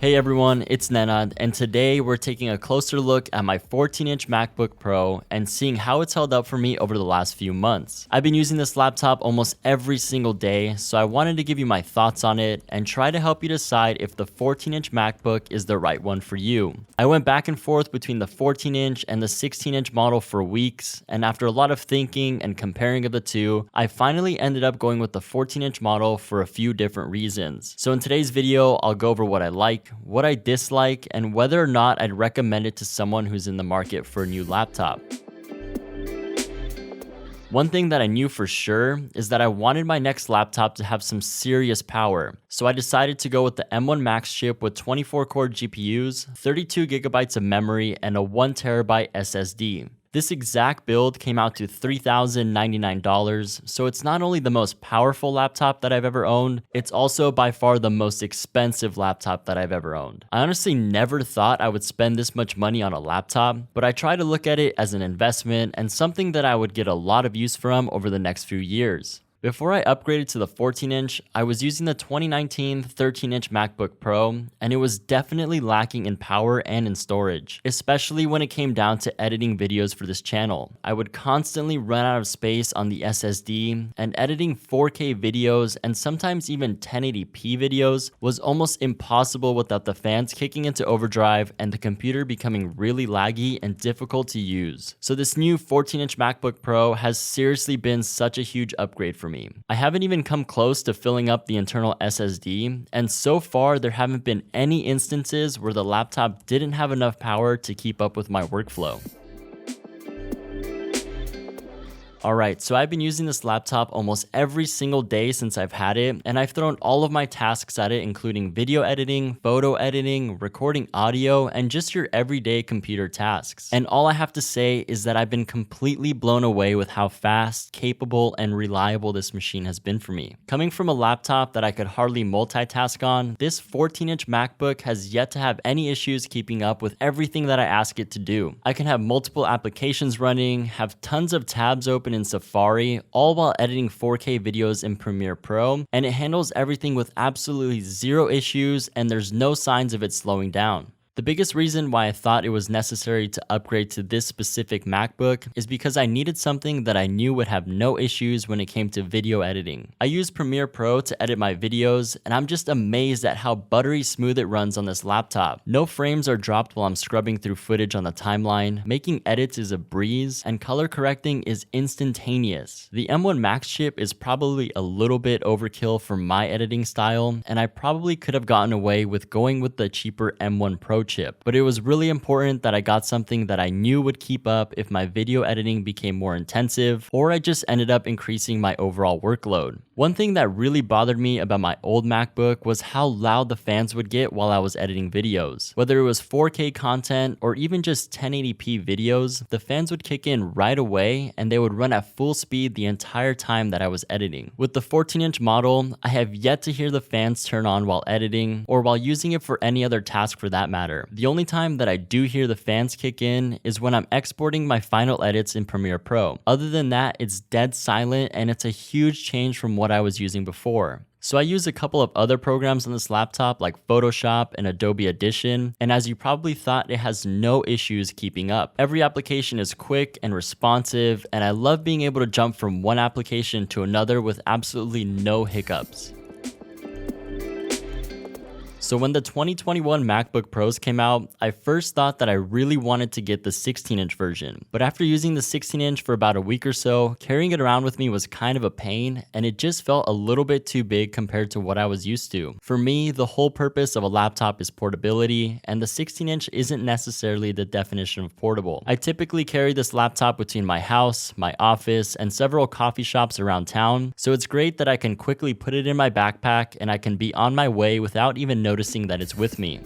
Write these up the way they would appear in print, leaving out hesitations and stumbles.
Hey everyone, it's Nenad, and today we're taking a closer look at my 14-inch MacBook Pro and seeing how it's held up for me over the last few months. I've been using this laptop almost every single day, so I wanted to give you my thoughts on it and try to help you decide if the 14-inch MacBook is the right one for you. I went back and forth between the 14-inch and the 16-inch model for weeks, and after a lot of thinking and comparing of the two, I finally ended up going with the 14-inch model for a few different reasons. So in today's video, I'll go over what I like, what I dislike, and whether or not I'd recommend it to someone who's in the market for a new laptop. One thing that I knew for sure is that I wanted my next laptop to have some serious power, so I decided to go with the M1 Max chip with 24-core GPUs, 32GB of memory, and a 1TB SSD. This exact build came out to $3,099, so it's not only the most powerful laptop that I've ever owned, it's also by far the most expensive laptop that I've ever owned. I honestly never thought I would spend this much money on a laptop, but I try to look at it as an investment and something that I would get a lot of use from over the next few years. Before I upgraded to the 14-inch, I was using the 2019 13-inch MacBook Pro, and it was definitely lacking in power and in storage, especially when it came down to editing videos for this channel. I would constantly run out of space on the SSD, and editing 4K videos and sometimes even 1080p videos was almost impossible without the fans kicking into overdrive and the computer becoming really laggy and difficult to use. So this new 14-inch MacBook Pro has seriously been such a huge upgrade for me. I haven't even come close to filling up the internal SSD, and so far there haven't been any instances where the laptop didn't have enough power to keep up with my workflow. Alright, so I've been using this laptop almost every single day since I've had it, and I've thrown all of my tasks at it, including video editing, photo editing, recording audio, and just your everyday computer tasks. And all I have to say is that I've been completely blown away with how fast, capable, and reliable this machine has been for me. Coming from a laptop that I could hardly multitask on, this 14-inch MacBook has yet to have any issues keeping up with everything that I ask it to do. I can have multiple applications running, have tons of tabs open in Safari, all while editing 4K videos in Premiere Pro, and it handles everything with absolutely zero issues, and there's no signs of it slowing down. The biggest reason why I thought it was necessary to upgrade to this specific MacBook is because I needed something that I knew would have no issues when it came to video editing. I use Premiere Pro to edit my videos, and I'm just amazed at how buttery smooth it runs on this laptop. No frames are dropped while I'm scrubbing through footage on the timeline, making edits is a breeze, and color correcting is instantaneous. The M1 Max chip is probably a little bit overkill for my editing style, and I probably could have gotten away with going with the cheaper M1 Pro chip, but it was really important that I got something that I knew would keep up if my video editing became more intensive, or I just ended up increasing my overall workload. One thing that really bothered me about my old MacBook was how loud the fans would get while I was editing videos. Whether it was 4K content or even just 1080p videos, the fans would kick in right away and they would run at full speed the entire time that I was editing. With the 14-inch model, I have yet to hear the fans turn on while editing or while using it for any other task for that matter. The only time that I do hear the fans kick in is when I'm exporting my final edits in Premiere Pro. Other than that, it's dead silent, and it's a huge change from what I was using before. So I use a couple of other programs on this laptop like Photoshop and Adobe Audition, and as you probably thought, it has no issues keeping up. Every application is quick and responsive, and I love being able to jump from one application to another with absolutely no hiccups. So when the 2021 MacBook Pros came out, I first thought that I really wanted to get the 16-inch version. But after using the 16-inch for about a week or so, carrying it around with me was kind of a pain, and it just felt a little bit too big compared to what I was used to. For me, the whole purpose of a laptop is portability, and the 16-inch isn't necessarily the definition of portable. I typically carry this laptop between my house, my office, and several coffee shops around town, so it's great that I can quickly put it in my backpack and I can be on my way without even noticing that it's with me.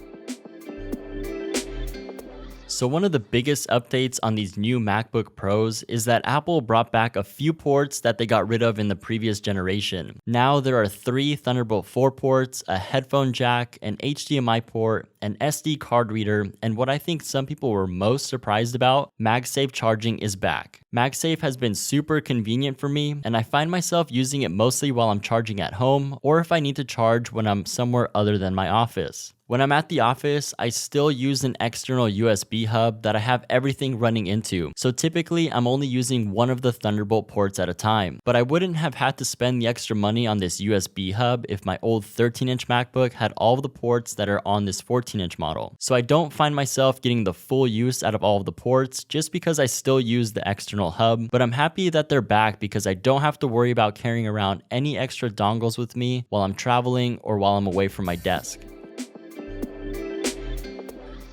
So one of the biggest updates on these new MacBook Pros is that Apple brought back a few ports that they got rid of in the previous generation. Now there are 3 Thunderbolt 4 ports, a headphone jack, an HDMI port, an SD card reader, and what I think some people were most surprised about, MagSafe charging is back. MagSafe has been super convenient for me, and I find myself using it mostly while I'm charging at home or if I need to charge when I'm somewhere other than my office. When I'm at the office, I still use an external USB hub that I have everything running into, so typically I'm only using one of the Thunderbolt ports at a time. But I wouldn't have had to spend the extra money on this USB hub if my old 13-inch MacBook had all of the ports that are on this 14-inch model. So I don't find myself getting the full use out of all of the ports just because I still use the external hub, but I'm happy that they're back because I don't have to worry about carrying around any extra dongles with me while I'm traveling or while I'm away from my desk.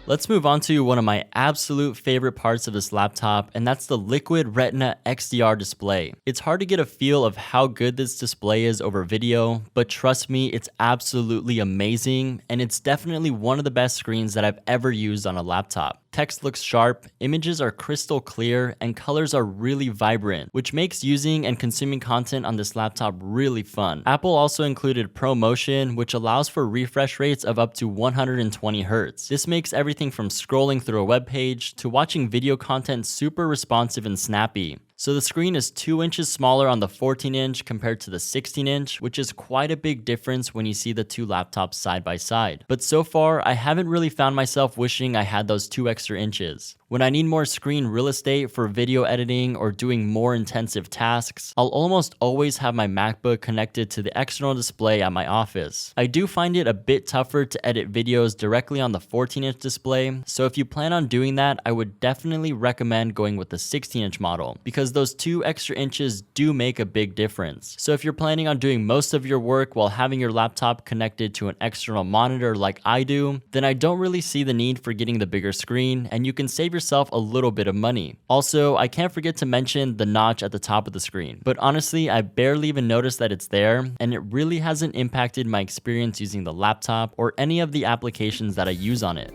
Let's move on to one of my absolute favorite parts of this laptop, and that's the liquid Retina XDR display. It's hard to get a feel of how good this display is over video, but trust me, it's absolutely amazing, and it's definitely one of the best screens that I've ever used on a laptop. Text looks sharp, images are crystal clear, and colors are really vibrant, which makes using and consuming content on this laptop really fun. Apple also included ProMotion, which allows for refresh rates of up to 120 Hz. This makes everything from scrolling through a web page to watching video content super responsive and snappy. So the screen is 2 inches smaller on the 14-inch compared to the 16-inch, which is quite a big difference when you see the two laptops side by side. But so far, I haven't really found myself wishing I had those 2 extra inches. When I need more screen real estate for video editing or doing more intensive tasks, I'll almost always have my MacBook connected to the external display at my office. I do find it a bit tougher to edit videos directly on the 14-inch display, so if you plan on doing that, I would definitely recommend going with the 16-inch model, because those 2 extra inches do make a big difference. So if you're planning on doing most of your work while having your laptop connected to an external monitor like I do, then I don't really see the need for getting the bigger screen, and you can save yourself a little bit of money. Also, I can't forget to mention the notch at the top of the screen, but honestly, I barely even noticed that it's there, and it really hasn't impacted my experience using the laptop or any of the applications that I use on it.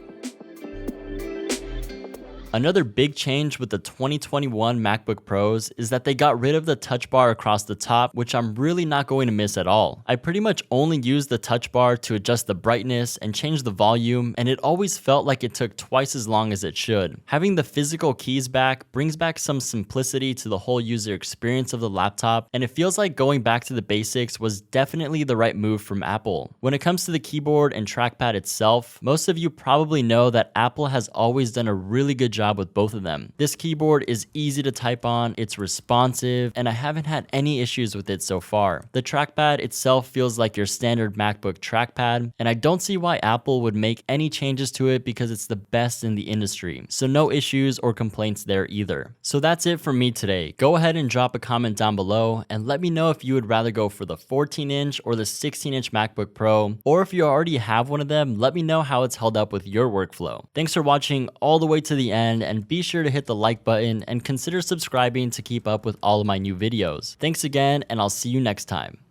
Another big change with the 2021 MacBook Pros is that they got rid of the touch bar across the top, which I'm really not going to miss at all. I pretty much only use the touch bar to adjust the brightness and change the volume, and it always felt like it took twice as long as it should. Having the physical keys back brings back some simplicity to the whole user experience of the laptop, and it feels like going back to the basics was definitely the right move from Apple. When it comes to the keyboard and trackpad itself, most of you probably know that Apple has always done a really good job with both of them. This keyboard is easy to type on, it's responsive, and I haven't had any issues with it so far. The trackpad itself feels like your standard MacBook trackpad, and I don't see why Apple would make any changes to it because it's the best in the industry. So no issues or complaints there either. So that's it from me today. Go ahead and drop a comment down below and let me know if you would rather go for the 14-inch or the 16-inch MacBook Pro, or if you already have one of them, let me know how it's held up with your workflow. Thanks for watching all the way to the end, and be sure to hit the like button and consider subscribing to keep up with all of my new videos. Thanks again, and I'll see you next time.